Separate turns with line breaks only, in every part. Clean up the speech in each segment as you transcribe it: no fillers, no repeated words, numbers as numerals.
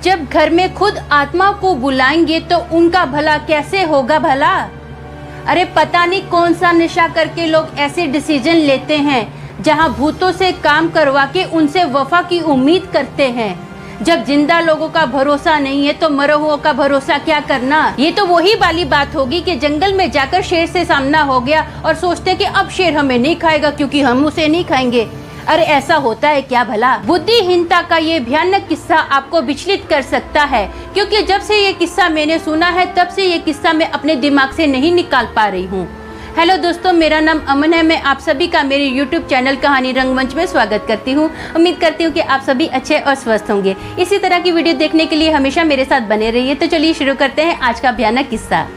जब घर में खुद आत्मा को बुलाएंगे तो उनका भला कैसे होगा भला। अरे पता नहीं कौन सा नशा करके लोग ऐसे डिसीजन लेते हैं जहां भूतों से काम करवा के उनसे वफा की उम्मीद करते हैं। जब जिंदा लोगों का भरोसा नहीं है तो मरे हुओं का भरोसा क्या करना। ये तो वही वाली बात होगी कि जंगल में जाकर शेर से सामना हो गया और सोचते कि अब शेर हमें नहीं खाएगा क्योंकि हम उसे नहीं खाएंगे। अरे ऐसा होता है क्या भला। बुद्धिहीनता का ये भयानक किस्सा आपको विचलित कर सकता है, क्योंकि जब से ये किस्सा मैंने सुना है तब से ये किस्सा मैं अपने दिमाग से नहीं निकाल पा रही हूँ। हेलो दोस्तों, मेरा नाम अमन है। मैं आप सभी का मेरे YouTube चैनल कहानी रंगमंच में स्वागत करती हूँ। उम्मीद करती हूँ कि आप सभी अच्छे और स्वस्थ होंगे। इसी तरह की वीडियो देखने के लिए हमेशा मेरे साथ बने रहिए। तो चलिए शुरू करते हैं आज का भयानक किस्सा।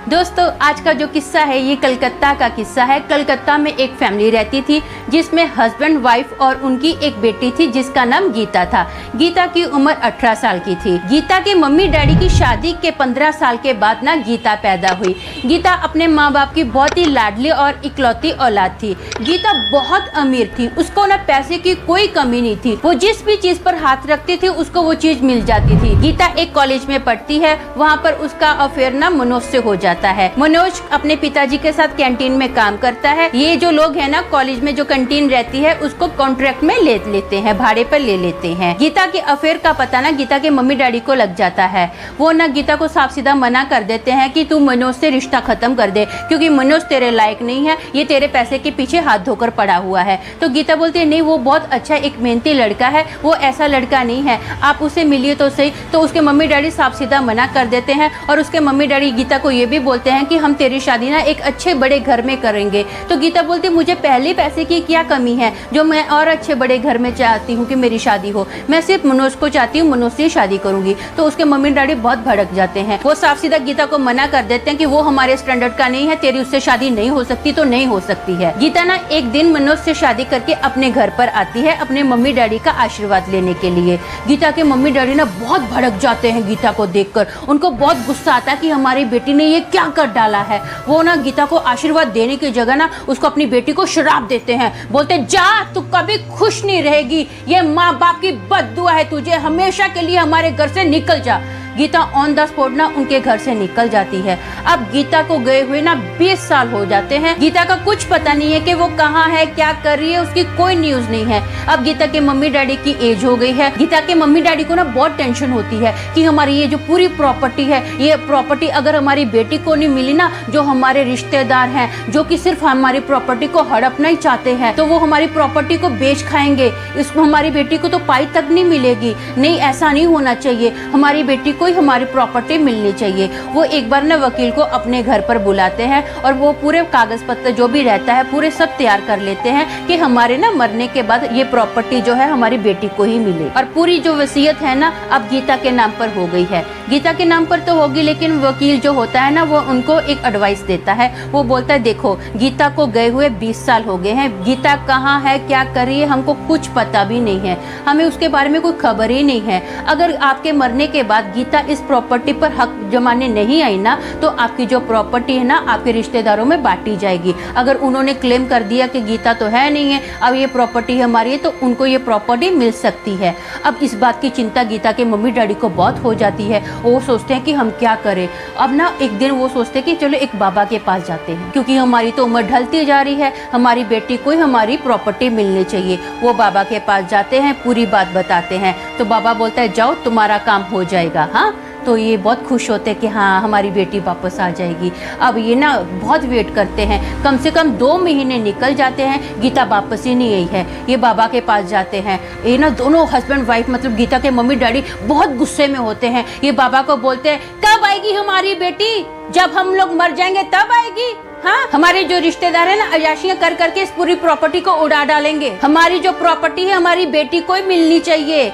दोस्तों, आज का जो किस्सा है ये कलकत्ता का किस्सा है। कलकत्ता में एक फैमिली रहती थी जिसमें हस्बैंड, वाइफ और उनकी एक बेटी थी जिसका नाम गीता था। गीता की उम्र 18 साल की थी। गीता के मम्मी डैडी की शादी के 15 साल के बाद ना गीता पैदा हुई। गीता अपने माँ बाप की बहुत ही लाडली और इकलौती औलाद थी। गीता बहुत अमीर थी, उसको ना पैसे की कोई कमी नहीं थी। वो जिस भी चीज पर हाथ रखती थी उसको वो चीज मिल जाती थी। गीता एक कॉलेज में पढ़ती है, वहाँ पर उसका अफेयर ना मनोज से हो जाता है। मनोज अपने पिताजी के साथ कैंटीन में काम करता है। ये जो लोग हैं ना, कॉलेज में जो कैंटीन रहती है उसको कॉन्ट्रैक्ट में ले लेते हैं, भाड़े पर ले लेते हैं। गीता के अफेयर का पता ना गीता के मम्मी डैडी को लग जाता है। वो ना गीता को साफ सीधा मना कर देते हैं कि तू मनोज से रिश्ता खत्म कर दे, क्योंकि मनोज तेरे लायक नहीं है, ये तेरे पैसे के पीछे हाथ धोकर पड़ा हुआ है। तो गीता बोलती है नहीं, वो बहुत अच्छा एक मेहनती लड़का है, वो ऐसा लड़का नहीं है, आप उसे मिलिए तो सही। तो उसके मम्मी डैडी साफ सीधा मना कर देते हैं और उसके मम्मी डैडी गीता को ये भी बोलते हैं कि हम तेरी शादी ना एक अच्छे बड़े घर में करेंगे। तो गीता बोलती मुझे पहले पैसे की क्या कमी है जो मैं और अच्छे बड़े घर में चाहती हूँ कि मेरी शादी हो, मैं सिर्फ मनोज को चाहती हूँ, मनोज से शादी करूंगी। तो उसके मम्मी डैडी बहुत भड़क जाते हैं। वो साफ सीधा गीता को मना कर देते हैं कि वो हमारे स्टैंडर्ड का नहीं है, तेरी उससे शादी नहीं हो सकती तो नहीं हो सकती है। गीता ना एक दिन मनोज से शादी करके अपने घर पर आती है अपने मम्मी डैडी का आशीर्वाद लेने के लिए। गीता के मम्मी डैडी ना बहुत भड़क जाते हैं गीता को देखकर। उनको बहुत गुस्सा आता है कि हमारी बेटी ने ये क्या कर डाला है। वो ना गीता को आशीर्वाद देने की जगह ना उसको अपनी बेटी को श्राप देते हैं। बोलते जा, तू कभी खुश नहीं रहेगी, ये माँ बाप की बद्दुआ है तुझे, हमेशा के लिए हमारे घर से निकल जा। गीता ऑन द स्पॉट ना उनके घर से निकल जाती है। अब गीता को गए हुए ना 20 साल हो जाते हैं। गीता का कुछ पता नहीं है कि वो कहाँ है, क्या कर रही है, उसकी कोई न्यूज नहीं है। अब गीता के मम्मी डैडी की एज हो गई है। गीता के मम्मी डैडी को ना बहुत टेंशन होती है कि हमारी ये जो पूरी प्रॉपर्टी है, ये प्रॉपर्टी अगर हमारी बेटी को नहीं मिली ना, जो हमारे रिश्तेदार हैं जो कि सिर्फ हमारी प्रॉपर्टी को हड़पना ही चाहते हैं, तो वो हमारी प्रॉपर्टी को बेच खाएंगे। इसको हमारी बेटी को तो पाई तक नहीं मिलेगी। नहीं, ऐसा नहीं होना चाहिए, हमारी बेटी को हमारी प्रॉपर्टी मिलनी चाहिए। वो एक बार ना वकील को अपने घर पर बुलाते हैं और वो पूरे कागज पत्र जो भी रहता है पूरे सब तैयार कर लेते हैं कि हमारे ना मरने के बाद ये प्रॉपर्टी जो है हमारी बेटी को ही मिले। और पूरी जो वसीयत है ना अब गीता के नाम पर हो गई है। गीता के नाम पर तो होगी, लेकिन वकील जो होता है ना वो उनको एक एडवाइस देता है। वो बोलता है देखो, गीता को गए हुए 20 साल हो गए हैं, गीता कहाँ है, क्या कर रही है, हमको कुछ पता भी नहीं है, हमें उसके बारे में कोई खबर ही नहीं है। अगर आपके मरने के बाद गीता इस प्रॉपर्टी पर हक जमाने नहीं आई ना, तो आपकी जो प्रॉपर्टी है ना आपके रिश्तेदारों में बांटी जाएगी। अगर उन्होंने क्लेम कर दिया कि गीता तो है नहीं है, अब ये प्रॉपर्टी हमारी है, तो उनको ये प्रॉपर्टी मिल सकती है। अब इस बात की चिंता गीता के मम्मी डैडी को बहुत हो जाती है। वो सोचते हैं कि हम क्या करें। अब ना एक दिन वो सोचते हैं कि चलो एक बाबा के पास जाते हैं, क्योंकि हमारी तो उम्र ढलती जा रही है, हमारी बेटी को हमारी प्रॉपर्टी मिलनी चाहिए। वो बाबा के पास जाते हैं, पूरी बात बताते हैं। तो बाबा बोलता है जाओ, तुम्हारा काम हो जाएगा। हाँ, तो ये बहुत खुश होते हैं कि हाँ हमारी बेटी वापस आ जाएगी। अब ये ना बहुत वेट करते हैं, कम से कम 2 महीने निकल जाते हैं, गीता वापस ही नहीं आई है। ये बाबा के पास जाते हैं। ये ना दोनों हस्बैंड वाइफ मतलब गीता के मम्मी डैडी बहुत गुस्से में होते हैं। ये बाबा को बोलते हैं कब आएगी हमारी बेटी, जब हम लोग मर जाएंगे तब आएगी। हाँ, हमारे जो रिश्तेदार है ना अयाशियां कर करके इस पूरी प्रॉपर्टी को उड़ा डालेंगे। हमारी जो प्रॉपर्टी है हमारी बेटी को ही मिलनी चाहिए।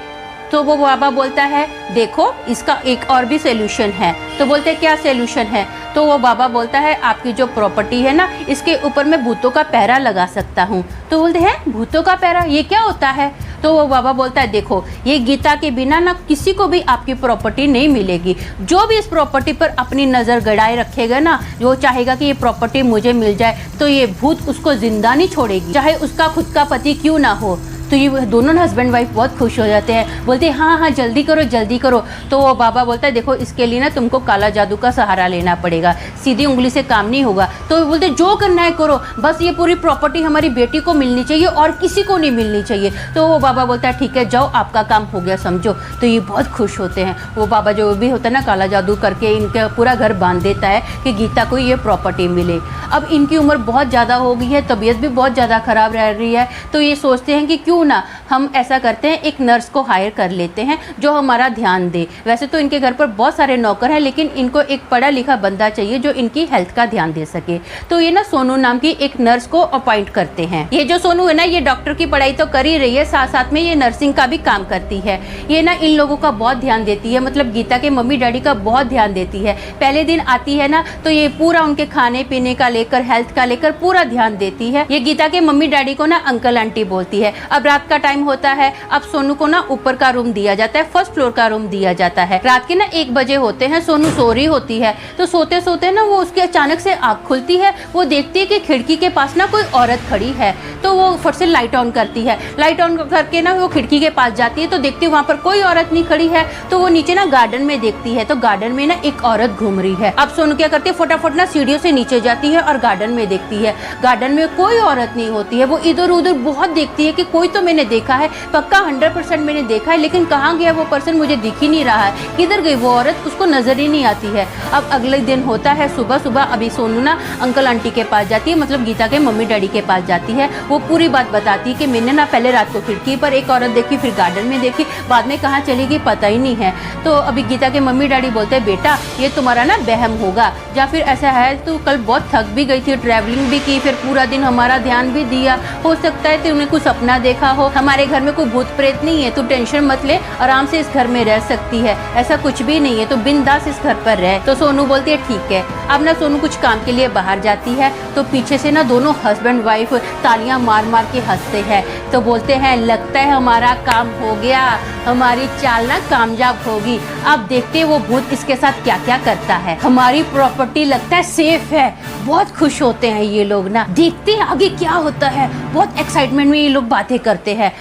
तो वो बाबा बोलता है देखो इसका एक और भी सोल्यूशन है। तो बोलते क्या सोल्यूशन है? तो वो बाबा बोलता है आपकी जो प्रॉपर्टी है ना इसके ऊपर मैं भूतों का पहरा लगा सकता हूँ। तो बोलते हैं भूतों का पहरा, ये क्या होता है? तो वो बाबा बोलता है देखो ये गीता के बिना ना किसी को भी आपकी प्रॉपर्टी नहीं मिलेगी। जो भी इस प्रॉपर्टी पर अपनी नज़र गड़ाए रखेगा ना, जो चाहेगा कि ये प्रॉपर्टी मुझे मिल जाए, तो ये भूत उसको जिंदा नहीं छोड़ेगी, चाहे उसका खुद का पति क्यों ना हो। तो ये दोनों ना हस्बैंड वाइफ बहुत खुश हो जाते हैं, बोलते हैं हाँ हाँ जल्दी करो जल्दी करो। तो वो बाबा बोलता है देखो इसके लिए ना तुमको काला जादू का सहारा लेना पड़ेगा, सीधी उंगली से काम नहीं होगा। तो बोलते जो करना है करो, बस ये पूरी प्रॉपर्टी हमारी बेटी को मिलनी चाहिए और किसी को नहीं मिलनी चाहिए। तो वो बाबा बोलता है ठीक है जाओ आपका काम हो गया समझो। तो ये बहुत खुश होते हैं। वो बाबा जो भी होता है ना काला जादू करके इनका पूरा घर बांध देता है कि गीता को ये प्रॉपर्टी मिले। अब इनकी उम्र बहुत ज़्यादा हो गई है, तबीयत भी बहुत ज़्यादा ख़राब रह रही है। तो ये सोचते हैं कि क्यों ना हम ऐसा करते हैं, एक नर्स को हायर कर लेते हैं जो हमारा ध्यान दे। वैसे तो इनके घर पर बहुत सारे नौकर हैं, लेकिन इनको एक पढ़ा लिखा बंदा चाहिए जो इनकी हेल्थ का ध्यान दे सके। तो ये ना सोनू नाम की एक नर्स को अपॉइंट करते हैं। ये जो सोनू है ना ये डॉक्टर की पढ़ाई तो कर ही रही है, साथ साथ में ये नर्सिंग का भी काम करती है। ये ना इन लोगों का बहुत ध्यान देती है, मतलब गीता के मम्मी डैडी का बहुत ध्यान देती है। पहले दिन आती है ना तो ये पूरा उनके खाने पीने का लेकर, हेल्थ का लेकर पूरा ध्यान देती है। ये गीता के मम्मी डैडी को ना अंकल आंटी बोलती है। अब रात का टाइम होता है, अब सोनू को ना ऊपर का रूम दिया जाता है, फर्स्ट फ्लोर का रूम दिया जाता है। रात के ना 1 बजे होते हैं, सोनू सो रही होती है। तो सोते सोते ना वो उसकी अचानक से आँख खुलती है, वो देखती है कि खिड़की के पास ना कोई औरत खड़ी है। तो वो फट से लाइट ऑन करती है, लाइट ऑन करके ना वो खिड़की के पास जाती है तो देखती है वहाँ पर कोई औरत नहीं खड़ी है। तो वो नीचे ना गार्डन में देखती है, तो गार्डन में ना एक औरत घूम रही है। अब सोनू क्या करती है, फटाफट ना सीढ़ियों से नीचे जाती है और गार्डन में देखती है। गार्डन में कोई औरत नहीं होती है। वो इधर उधर बहुत देखती है कि कोई तो मैंने देखा है, पक्का 100% मैंने देखा है, लेकिन कहाँ गया वो पर्सन, मुझे दिख ही नहीं रहा है, किधर गई वो औरत, उसको नजर ही नहीं आती है। अब अगले दिन होता है सुबह सुबह, अभी सोनू ना अंकल आंटी के पास जाती है, मतलब गीता के मम्मी डैडी के पास जाती है। वो पूरी बात बताती है कि मैंने ना पहले रात को खिड़की पर एक औरत देखी, फिर गार्डन में देखी, बाद में कहाँ चली गई पता ही नहीं है। तो अभी गीता के मम्मी डैडी बोलते हैं बेटा ये तुम्हारा ना वहम होगा, या फिर ऐसा है तो कल बहुत थक भी गई थी, ट्रैवलिंग भी की, फिर पूरा दिन हमारा ध्यान भी दिया, हो सकता है तुमने कुछ सपना देखा हो। हमारे घर में कोई भूत प्रेत नहीं है, तू टेंशन मत ले, आराम से इस घर में रह सकती है, ऐसा कुछ भी नहीं है, तो बिंदास इस घर पर रह। तो सोनू बोलती है ठीक है। अब ना सोनू कुछ काम के लिए बाहर जाती है, तो पीछे से ना दोनों हस्बैंड वाइफ तालियां मार मार के हंसते हैं। तो बोलते हैं लगता है हमारा काम हो गया, हमारी चाल ना कामयाब होगी। अब देखते हैं वो भूत इसके साथ क्या क्या करता है। हमारी प्रॉपर्टी लगता है सेफ है। बहुत खुश होते हैं ये लोग ना, देखते हैं आगे क्या होता है। बहुत एक्साइटमेंट में ये लोग बातें करते हैं,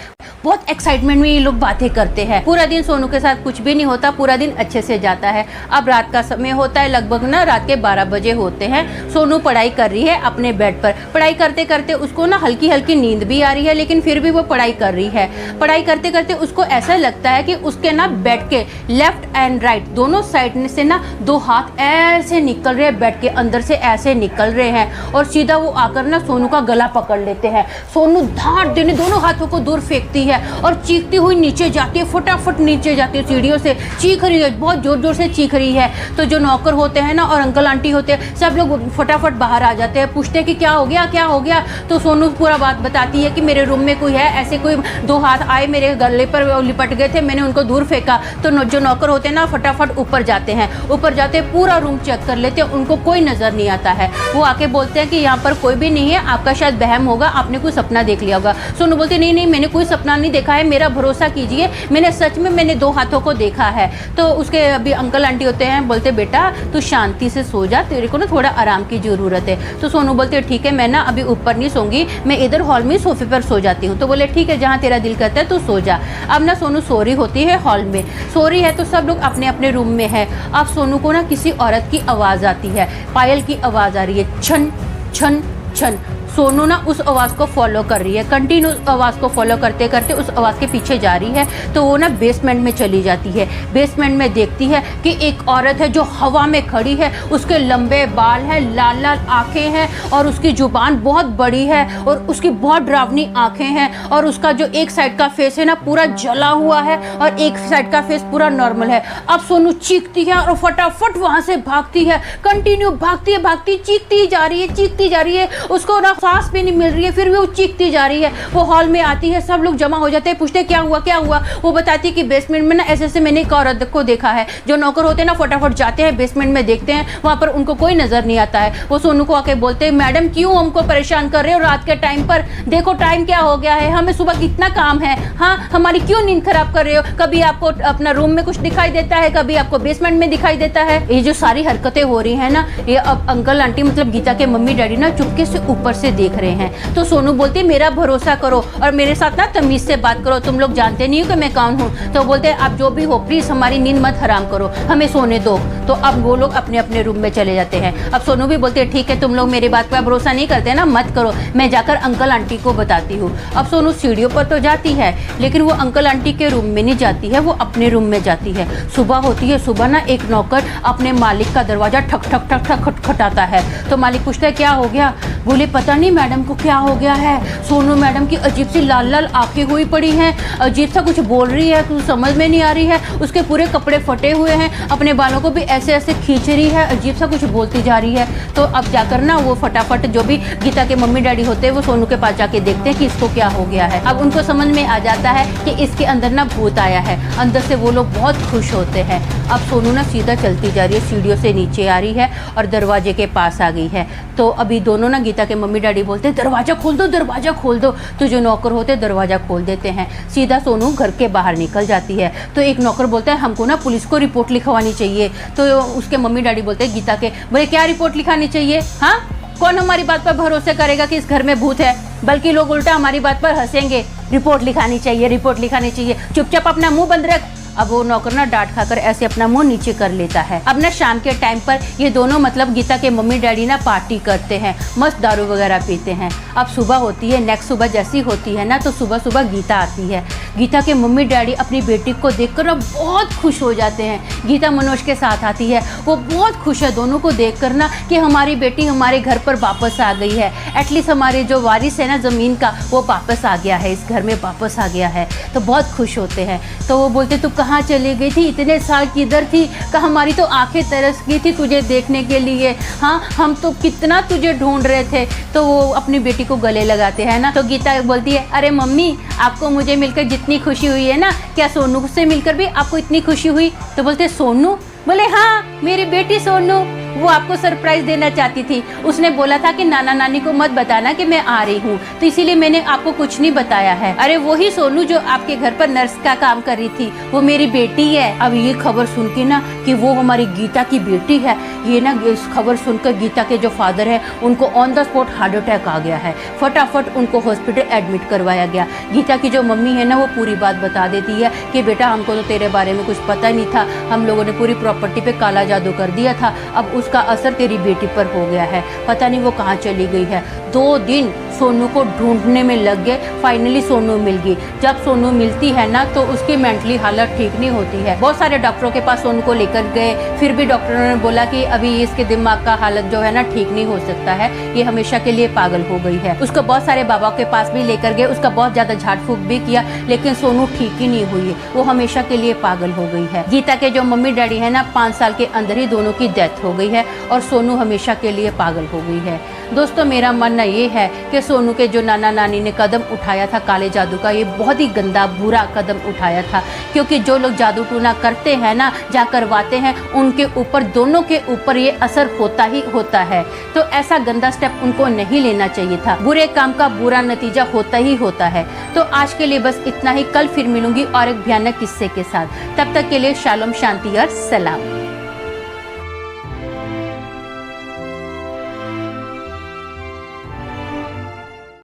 बहुत एक्साइटमेंट में ये लोग बातें करते हैं। पूरा दिन सोनू के साथ कुछ भी नहीं होता, पूरा दिन अच्छे से जाता है। अब रात का समय होता है, लगभग ना रात के 12 बजे होते हैं। सोनू पढ़ाई कर रही है अपने बेड पर। पढ़ाई करते करते उसको ना हल्की हल्की नींद भी आ रही है, लेकिन फिर भी वो पढ़ाई कर रही है। पढ़ाई करते करते उसको ऐसा लगता है कि उसके ना बेड के लेफ्ट एंड राइट दोनों साइड से ना 2 हाथ ऐसे निकल रहे हैं, बेड के अंदर से ऐसे निकल रहे हैं, और सीधा वो आकर ना सोनू का गला पकड़ लेते हैं। सोनू धाड़ देने दोनों हाथों को दूर फेंकती है और चीखती हुई नीचे जाती है, फटाफट नीचे जाती है, सीढ़ियों से चीख रही है, बहुत जोर जोर से चीख रही है। तो जो नौकर होते हैं ना और अंकल आंटी होते हैं, सब लोग फटाफट बाहर आ जाते हैं, पूछते हैं कि क्या हो गया क्या हो गया। तो सोनू पूरा बात बताती है कि मेरे रूम में कोई है, ऐसे कोई 2 हाथ आए मेरे गले पर लिपट गए थे, मैंने उनको दूर फेंका। तो जो नौकर होते हैं ना फटाफट ऊपर जाते हैं, ऊपर जाते पूरा रूम चेक कर लेते हैं, उनको कोई नजर नहीं आता है। वो आके बोलते हैं कि यहाँ पर कोई भी नहीं है, आपका शायद वहम होगा, आपने कोई सपना देख लिया होगा। सोनू बोलते नहीं नहीं मैंने कोई सपना नहीं देखा है, मेरा भरोसा कीजिए, मैंने सच में मैंने 2 हाथों को देखा है। तो उसके अभी अंकल आंटी होते हैं, बोलते बेटा तू शांति से सो जा, तेरे को ना थोड़ा आराम की ज़रूरत है। तो सोनू बोलते ठीक है मैं ना अभी ऊपर नहीं सोऊंगी, मैं इधर हॉल में सोफे पर सो जाती हूँ। तो बोले ठीक है जहाँ तेरा दिल करता है तू सो जा। अब ना सोनू सो रही होती है, हॉल में सो रही है, तो सब लोग अपने अपने रूम में है। अब सोनू को ना किसी औरत की आवाज़ आती है, पायल की आवाज़ आ रही है, छन छन छन। सोनू ना उस आवाज़ को फॉलो कर रही है, कंटिन्यू आवाज़ को फॉलो करते करते उस आवाज़ के पीछे जा रही है। तो वो ना बेसमेंट में चली जाती है। बेसमेंट में देखती है कि एक औरत है जो हवा में खड़ी है, उसके लंबे बाल हैं, लाल लाल आँखें हैं, और उसकी जुबान बहुत बड़ी है, और उसकी बहुत डरावनी आँखें हैं, और उसका जो एक साइड का फेस है ना पूरा जला हुआ है, और एक साइड का फेस पूरा नॉर्मल है। अब सोनू चीखती है और फटाफट वहाँ से भागती है, कंटिन्यू भागती है, भागती चीखती जा रही है, चीखती जा रही है, उसको ना सांस भी नहीं मिल रही है, फिर भी वो चीखती जा रही है। वो हॉल में आती है, सब लोग जमा हो जाते हैं, पूछते क्या हुआ क्या हुआ। वो बताती है कि बेसमेंट में ना ऐसे ऐसे मैंने एक औरत को देखा है। जो नौकर होते हैं ना फटाफट जाते हैं बेसमेंट में, देखते हैं वहाँ पर उनको कोई नजर नहीं आता है। वो सोनू को आके बोलते हैं मैडम क्यों हमको परेशान कर रहे हो रात के टाइम पर, देखो टाइम क्या हो गया है, हमें सुबह कितना काम है, हाँ हमारी क्यों नींद खराब कर रहे हो। कभी आपको अपना रूम में कुछ दिखाई देता है, कभी आपको बेसमेंट में दिखाई देता है। ये जो सारी हरकतें हो रही है ना, ये अब अंकल आंटी मतलब गीता के मम्मी डैडी ना चुपके से ऊपर से देख रहे हैं। तो सोनू बोलती है मेरा भरोसा करो और मेरे साथ ना तमीज से बात करो, तुम लोग जानते नहीं हो कि मैं कौन हूँ। तो बोलते हैं आप जो भी हो प्लीज हमारी नींद मत हराम करो, हमें सोने दो। तो अब वो लोग अपने अपने रूम में चले जाते हैं। अब सोनू भी बोलते हैं ठीक है, तुम लोग मेरी बात पर भरोसा नहीं करते ना, मत करो, मैं जाकर अंकल आंटी को बताती हूँ। अब सोनू सीढ़ियों पर तो जाती है लेकिन वो अंकल आंटी के रूम में नहीं जाती है, वो अपने रूम में जाती है। सुबह होती है, सुबह ना एक नौकर अपने मालिक का दरवाजा ठक ठक ठक ठक खटखटाता है। तो मालिक पूछता है क्या हो गया? बोले पता नहीं मैडम को क्या हो गया है, सोनू मैडम की अजीब सी लाल लाल आंखें हुई पड़ी हैं, अजीब सा कुछ बोल रही है, कुछ समझ में नहीं आ रही है, उसके पूरे कपड़े फटे हुए हैं, अपने बालों को भी ऐसे ऐसे खींच रही है, अजीब सा कुछ बोलती जा रही है। तो अब जाकर ना वो फटाफट जो भी गीता के मम्मी डैडी होते हैं वो सोनू के पास जाके देखते हैं कि इसको क्या हो गया है। अब उनको समझ में आ जाता है कि इसके अंदर ना भूत आया है। अंदर से वो लोग बहुत खुश होते हैं। अब सोनू ना सीधा चलती जा रही है, सीढ़ियों से नीचे आ रही है और दरवाजे के पास आ गई है। तो अभी दोनों ना गीता के मम्मी डैडी बोलते हैं दरवाजा खोल दो, दरवाजा खोल दो। तो जो नौकर होते दरवाजा खोल देते हैं। सीधा सोनू घर के बाहर निकल जाती है। तो एक नौकर बोलता है हमको ना पुलिस को रिपोर्ट लिखवानी चाहिए। तो उसके मम्मी डैडी बोलते हैं गीता के, बोले क्या रिपोर्ट लिखानी चाहिए? हाँ, कौन हमारी बात पर भरोसा करेगा कि इस घर में भूत है, बल्कि लोग उल्टा हमारी बात पर हंसेंगे। रिपोर्ट लिखानी चाहिए, रिपोर्ट लिखानी चाहिए, चुपचाप अपना मुंह बंद रख। अब वो नौकर ना डांट खाकर ऐसे अपना मुंह नीचे कर लेता है। अब ना शाम के टाइम पर ये दोनों मतलब गीता के मम्मी डैडी ना पार्टी करते हैं, मस्त दारू वगैरह पीते हैं। अब सुबह होती है, नेक्स्ट सुबह जैसी होती है ना, तो सुबह सुबह गीता आती है। गीता के मम्मी डैडी अपनी बेटी को देखकर अब बहुत खुश हो जाते हैं। गीता मनोज के साथ आती है, वो बहुत खुश है दोनों को देखकर ना कि हमारी बेटी हमारे घर पर वापस आ गई है, एटलीस्ट हमारे जो वारिस है ना ज़मीन का वो वापस आ गया है, इस घर में वापस आ गया है। तो बहुत खुश होते हैं। तो वो बोलते तू कहाँ चली गई थी, इतने साल किधर थी? कहा हमारी तो आंखें तरस गई थी तुझे देखने के लिए, हाँ हम तो कितना तुझे ढूंढ रहे थे। तो वो अपनी बेटी को गले लगाते हैं ना। तो गीता बोलती है अरे मम्मी आपको मुझे मिलकर जितनी खुशी हुई है ना, क्या सोनू से मिलकर भी आपको इतनी खुशी हुई? तो बोलते सोनू? बोले हाँ मेरी बेटी सोनू, वो आपको सरप्राइज देना चाहती थी। उसने बोला था कि नाना नानी को मत बताना कि मैं आ रही हूँ, तो इसीलिए मैंने आपको कुछ नहीं बताया है। अरे वही सोनू जो आपके घर पर नर्स का काम कर रही थी, वो मेरी बेटी है। अब ये खबर सुन के ना कि वो हमारी गीता की बेटी है, ये ना इस खबर सुनकर गीता के जो फादर है उनको on the spot heart attack आ गया है। फटाफट उनको हॉस्पिटल एडमिट करवाया गया। गीता की जो मम्मी है ना वो पूरी बात बता देती है कि बेटा हमको तो तेरे बारे में कुछ पता नहीं था, हम लोगों ने पूरी प्रॉपर्टी पे काला जादू कर दिया था, अब उसका असर तेरी बेटी पर हो गया है, पता नहीं वो कहाँ चली गई है। 2 दिन सोनू को ढूंढने में लग गए, फाइनली सोनू मिल गई। जब सोनू मिलती है ना तो उसकी मेंटली हालत ठीक नहीं होती है। बहुत सारे डॉक्टरों के पास सोनू को लेकर गए, फिर भी डॉक्टरों ने बोला कि अभी इसके दिमाग का हालत जो है ना ठीक नहीं हो सकता है, ये हमेशा के लिए पागल हो गई है। उसको बहुत सारे बाबा के पास भी लेकर गए, उसका बहुत ज्यादा झाड़ फूक भी किया, लेकिन सोनू ठीक ही नहीं हुई है, वो हमेशा के लिए पागल हो गई है। गीता के जो मम्मी डैडी है ना 5 साल के अंदर ही दोनों की डेथ हो गई है और सोनू हमेशा के लिए पागल हो गई है। दोस्तों मेरा मानना ये है कि सोनू के जो नाना नानी ने कदम उठाया था काले जादू का, ये बहुत ही गंदा बुरा कदम उठाया था, क्योंकि जो लोग जादू टूना करते हैं ना, जा करवाते हैं, उनके ऊपर दोनों के ऊपर ये असर होता ही होता है। तो ऐसा गंदा स्टेप उनको नहीं लेना चाहिए था, बुरे काम का बुरा नतीजा होता ही होता है। तो आज के लिए बस इतना ही, कल फिर मिलूंगी और एक भयानक किस्से के साथ। तब तक के लिए शालोम, शांति और सलाम।